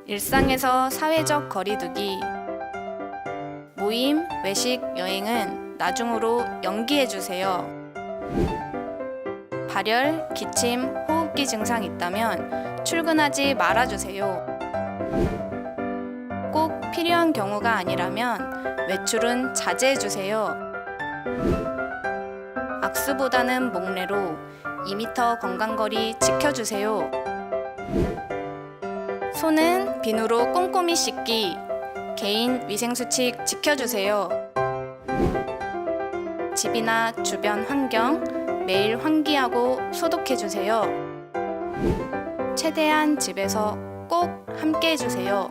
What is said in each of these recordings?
일상에서 사회적 거리두기, 모임, 외식, 여행은 나중으로 연기해주세요. 발열, 기침, 호흡기 증상 있다면 출근하지 말아주세요. 꼭 필요한 경우가 아니라면 외출은 자제해주세요. 악수보다는 목례로 2m 건강거리 지켜주세요. 손은 비누로 꼼꼼히 씻기, 개인 위생수칙 지켜주세요. 집이나 주변 환경 매일 환기하고 소독해주세요. 최대한 집에서 꼭 함께 해주세요.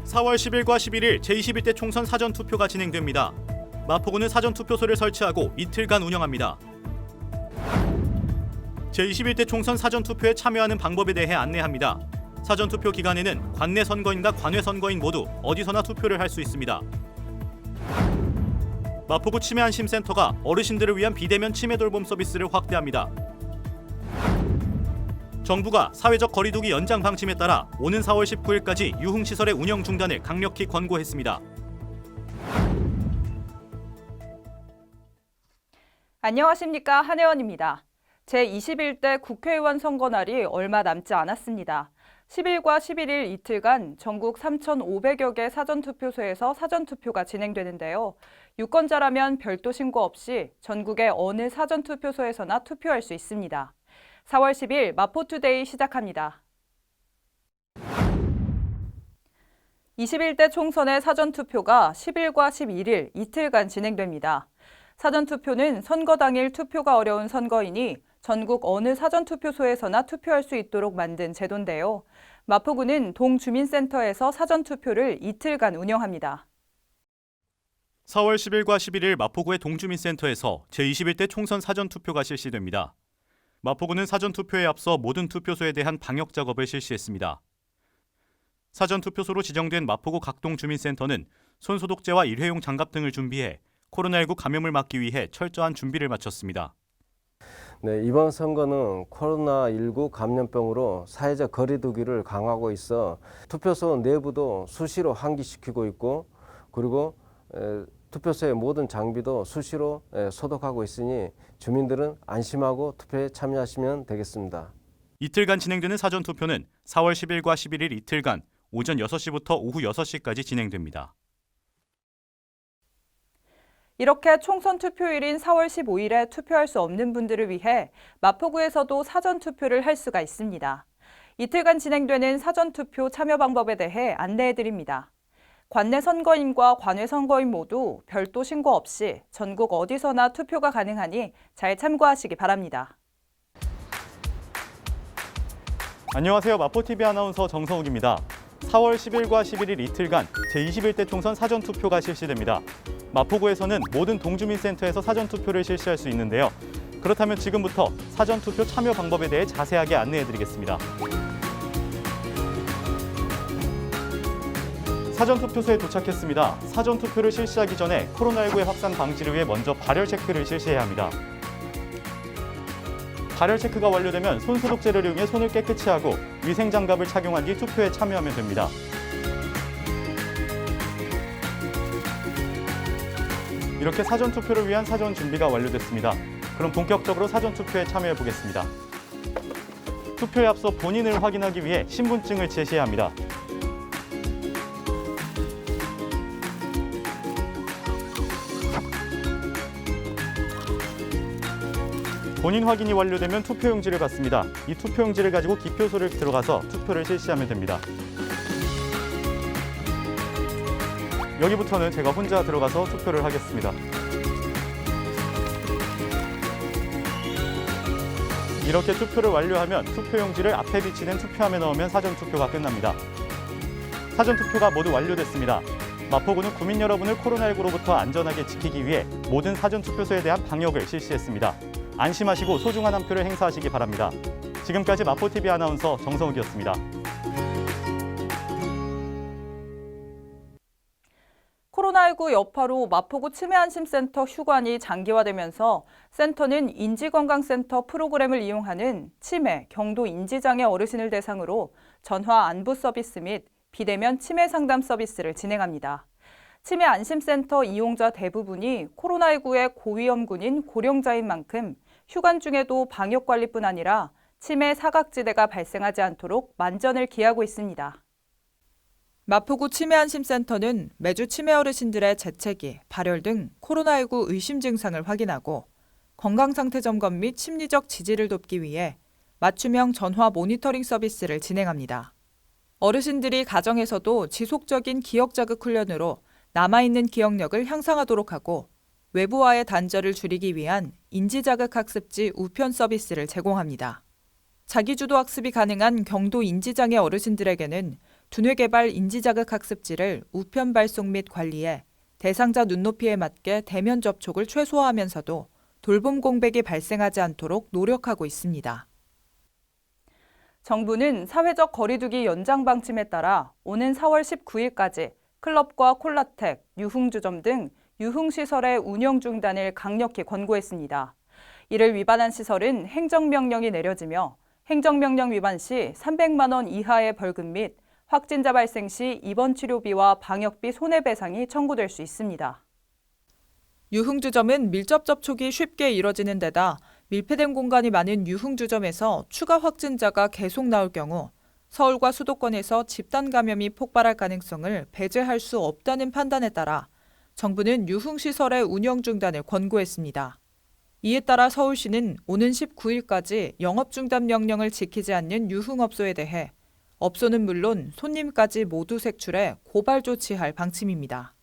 (4월 10일과 11일) 제21대 총선 사전투표가 진행됩니다. 마포구는 사전투표소를 설치하고 이틀간 운영합니다. 제21대 총선 사전투표에 참여하는 방법에 대해 안내합니다. 사전투표 기간에는 관내 선거인과 관외 선거인 모두 어디서나 투표를 할 수 있습니다. 마포구 치매안심센터가 어르신들을 위한 비대면 치매 돌봄 서비스를 확대합니다. 정부가 사회적 거리두기 연장 방침에 따라 오는 4월 19일까지 유흥시설의 운영 중단을 강력히 권고했습니다. 안녕하십니까, 한혜원입니다. 제21대 국회의원 선거 날이 얼마 남지 않았습니다. 10일과 11일 이틀간 전국 3,500여 개 사전투표소에서 사전투표가 진행되는데요. 유권자라면 별도 신고 없이 전국의 어느 사전투표소에서나 투표할 수 있습니다. 4월 10일 마포투데이 시작합니다. 21대 총선의 사전투표가 10일과 11일 이틀간 진행됩니다. 사전투표는 선거 당일 투표가 어려운 선거인이 전국 어느 사전투표소에서나 투표할 수 있도록 만든 제도인데요. 마포구는 동주민센터에서 사전투표를 이틀간 운영합니다. 4월 10일과 11일 마포구의 동주민센터에서 제21대 총선 사전투표가 실시됩니다. 마포구는 사전투표에 앞서 모든 투표소에 대한 방역 작업을 실시했습니다. 사전투표소로 지정된 마포구 각동주민센터는 손소독제와 일회용 장갑 등을 준비해 코로나19 감염을 막기 위해 철저한 준비를 마쳤습니다. 네, 이번 선거는 코로나19 감염병으로 사회적 거리두기를 강화하고 있어 투표소 내부도 수시로 환기시키고 있고, 그리고 투표소의 모든 장비도 수시로 소독하고 있으니 주민들은 안심하고 투표에 참여하시면 되겠습니다. 이틀간 진행되는 사전투표는 4월 10일과 11일 이틀간 오전 6시부터 오후 6시까지 진행됩니다. 이렇게 총선 투표일인 4월 15일에 투표할 수 없는 분들을 위해 마포구에서도 사전투표를 할 수가 있습니다. 이틀간 진행되는 사전투표 참여 방법에 대해 안내해드립니다. 관내 선거인과 관외 선거인 모두 별도 신고 없이 전국 어디서나 투표가 가능하니 잘 참고하시기 바랍니다. 안녕하세요. 마포TV 아나운서 정성욱입니다. 4월 10일과 11일 이틀간 제21대 총선 사전투표가 실시됩니다. 마포구에서는 모든 동주민센터에서 사전투표를 실시할 수 있는데요. 그렇다면 지금부터 사전투표 참여 방법에 대해 자세하게 안내해드리겠습니다. 사전투표소에 도착했습니다. 사전투표를 실시하기 전에 코로나19의 확산 방지를 위해 먼저 발열 체크를 실시해야 합니다. 발열 체크가 완료되면 손소독제를 이용해 손을 깨끗이 하고 위생장갑을 착용한 뒤 투표에 참여하면 됩니다. 이렇게 사전투표를 위한 사전 준비가 완료됐습니다. 그럼 본격적으로 사전투표에 참여해 보겠습니다. 투표에 앞서 본인을 확인하기 위해 신분증을 제시해야 합니다. 본인 확인이 완료되면 투표용지를 받습니다. 이 투표용지를 가지고 기표소를 들어가서 투표를 실시하면 됩니다. 여기부터는 제가 혼자 들어가서 투표를 하겠습니다. 이렇게 투표를 완료하면 투표용지를 앞에 비치는 투표함에 넣으면 사전투표가 끝납니다. 사전투표가 모두 완료됐습니다. 마포구는 구민 여러분을 코로나19로부터 안전하게 지키기 위해 모든 사전투표소에 대한 방역을 실시했습니다. 안심하시고 소중한 한 표를 행사하시기 바랍니다. 지금까지 마포TV 아나운서 정성욱이었습니다. 코로나19 여파로 마포구 치매안심센터 휴관이 장기화되면서 센터는 인지건강센터 프로그램을 이용하는 치매, 경도 인지장애 어르신을 대상으로 전화 안부 서비스 및 비대면 치매 상담 서비스를 진행합니다. 치매 안심센터 이용자 대부분이 코로나19의 고위험군인 고령자인 만큼 휴관 중에도 방역관리뿐 아니라 치매 사각지대가 발생하지 않도록 만전을 기하고 있습니다. 마포구 치매안심센터는 매주 치매 어르신들의 재채기, 발열 등 코로나19 의심 증상을 확인하고 건강상태 점검 및 심리적 지지를 돕기 위해 맞춤형 전화 모니터링 서비스를 진행합니다. 어르신들이 가정에서도 지속적인 기억 자극 훈련으로 남아있는 기억력을 향상하도록 하고 외부와의 단절을 줄이기 위한 인지자극 학습지 우편 서비스를 제공합니다. 자기주도 학습이 가능한 경도 인지장애 어르신들에게는 두뇌개발 인지자극 학습지를 우편 발송 및 관리해 대상자 눈높이에 맞게 대면 접촉을 최소화하면서도 돌봄 공백이 발생하지 않도록 노력하고 있습니다. 정부는 사회적 거리두기 연장 방침에 따라 오는 4월 19일까지 클럽과 콜라텍, 유흥주점 등 유흥시설의 운영 중단을 강력히 권고했습니다. 이를 위반한 시설은 행정명령이 내려지며 행정명령 위반 시 300만 원 이하의 벌금 및 확진자 발생 시 입원 치료비와 방역비 손해배상이 청구될 수 있습니다. 유흥주점은 밀접 접촉이 쉽게 이뤄지는 데다 밀폐된 공간이 많은 유흥주점에서 추가 확진자가 계속 나올 경우 서울과 수도권에서 집단 감염이 폭발할 가능성을 배제할 수 없다는 판단에 따라 정부는 유흥시설의 운영 중단을 권고했습니다. 이에 따라 서울시는 오는 19일까지 영업 중단 명령을 지키지 않는 유흥업소에 대해 업소는 물론 손님까지 모두 색출해 고발 조치할 방침입니다.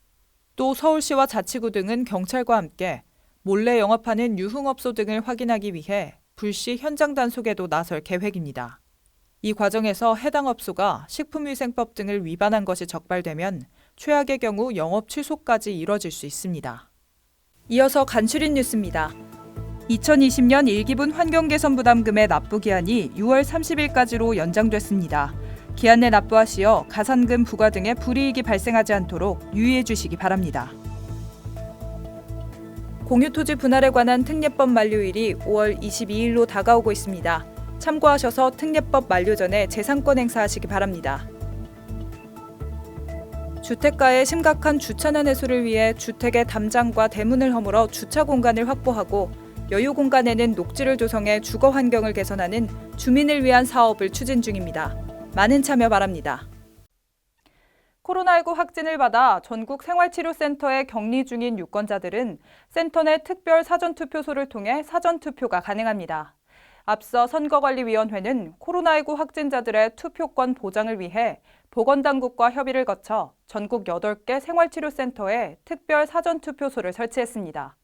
또 서울시와 자치구 등은 경찰과 함께 몰래 영업하는 유흥업소 등을 확인하기 위해 불시 현장 단속에도 나설 계획입니다. 이 과정에서 해당 업소가 식품위생법 등을 위반한 것이 적발되면 최악의 경우 영업 취소까지 이뤄질 수 있습니다. 이어서 간추린 뉴스입니다. 2020년 1기분 환경개선부담금의 납부기한이 6월 30일까지로 연장됐습니다. 기한 내 납부하시어 가산금 부과 등의 불이익이 발생하지 않도록 유의해 주시기 바랍니다. 공유토지 분할에 관한 특례법 만료일이 5월 22일로 다가오고 있습니다. 참고하셔서 특례법 만료 전에 재산권 행사하시기 바랍니다. 주택가의 심각한 주차난 해소를 위해 주택의 담장과 대문을 허물어 주차 공간을 확보하고 여유 공간에는 녹지를 조성해 주거 환경을 개선하는 주민을 위한 사업을 추진 중입니다. 많은 참여 바랍니다. 코로나19 확진을 받아 전국 생활치료센터에 격리 중인 유권자들은 센터 내 특별 사전투표소를 통해 사전투표가 가능합니다. 앞서 선거관리위원회는 코로나19 확진자들의 투표권 보장을 위해 보건당국과 협의를 거쳐 전국 8개 생활치료센터에 특별 사전투표소를 설치했습니다.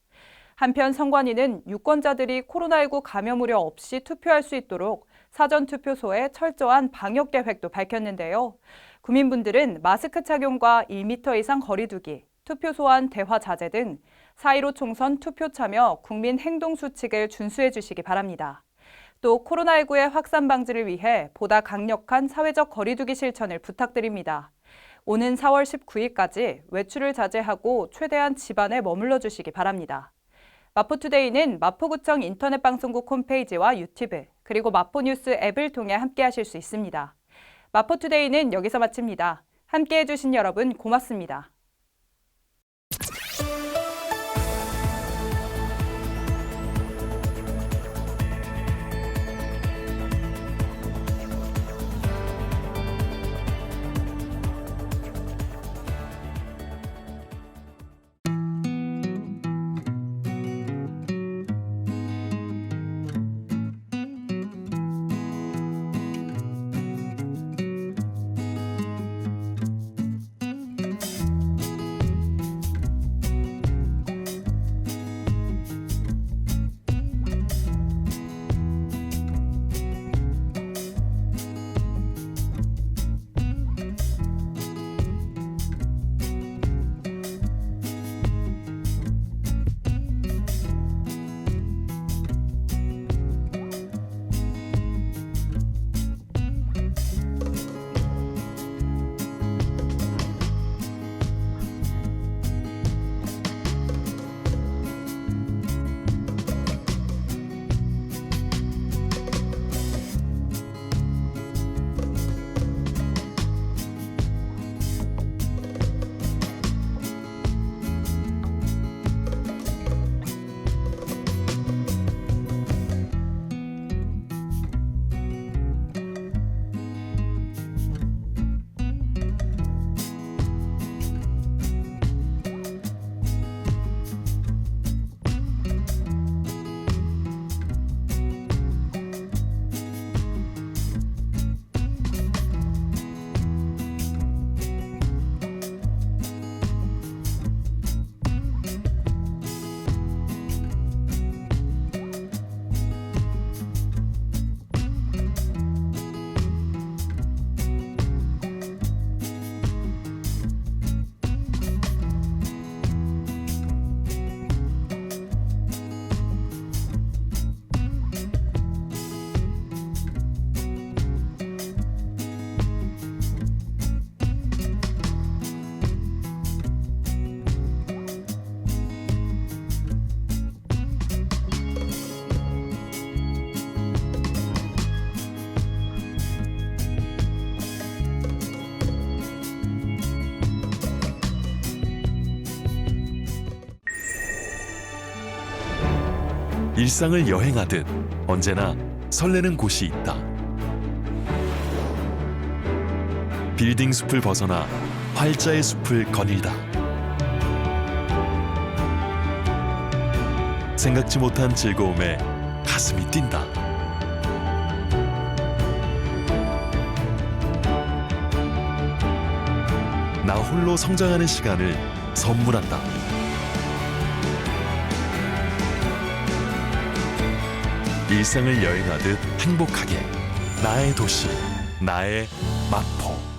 한편 선관위는 유권자들이 코로나19 감염 우려 없이 투표할 수 있도록 사전투표소에 철저한 방역 계획도 밝혔는데요. 구민분들은 마스크 착용과 1m 이상 거리 두기, 투표소 안 대화 자제 등 4.15 총선 투표 참여 국민 행동 수칙을 준수해 주시기 바랍니다. 또 코로나19의 확산 방지를 위해 보다 강력한 사회적 거리 두기 실천을 부탁드립니다. 오는 4월 19일까지 외출을 자제하고 최대한 집안에 머물러 주시기 바랍니다. 마포투데이는 마포구청 인터넷 방송국 홈페이지와 유튜브, 그리고 마포뉴스 앱을 통해 함께하실 수 있습니다. 마포투데이는 여기서 마칩니다. 함께해 주신 여러분 고맙습니다. 일상을 여행하듯 언제나 설레는 곳이 있다. 빌딩 숲을 벗어나 활자의 숲을 거닐다. 생각지 못한 즐거움에 가슴이 뛴다. 나 홀로 성장하는 시간을 선물한다. 일상을 여행하듯 행복하게 나의 도시, 나의 마포.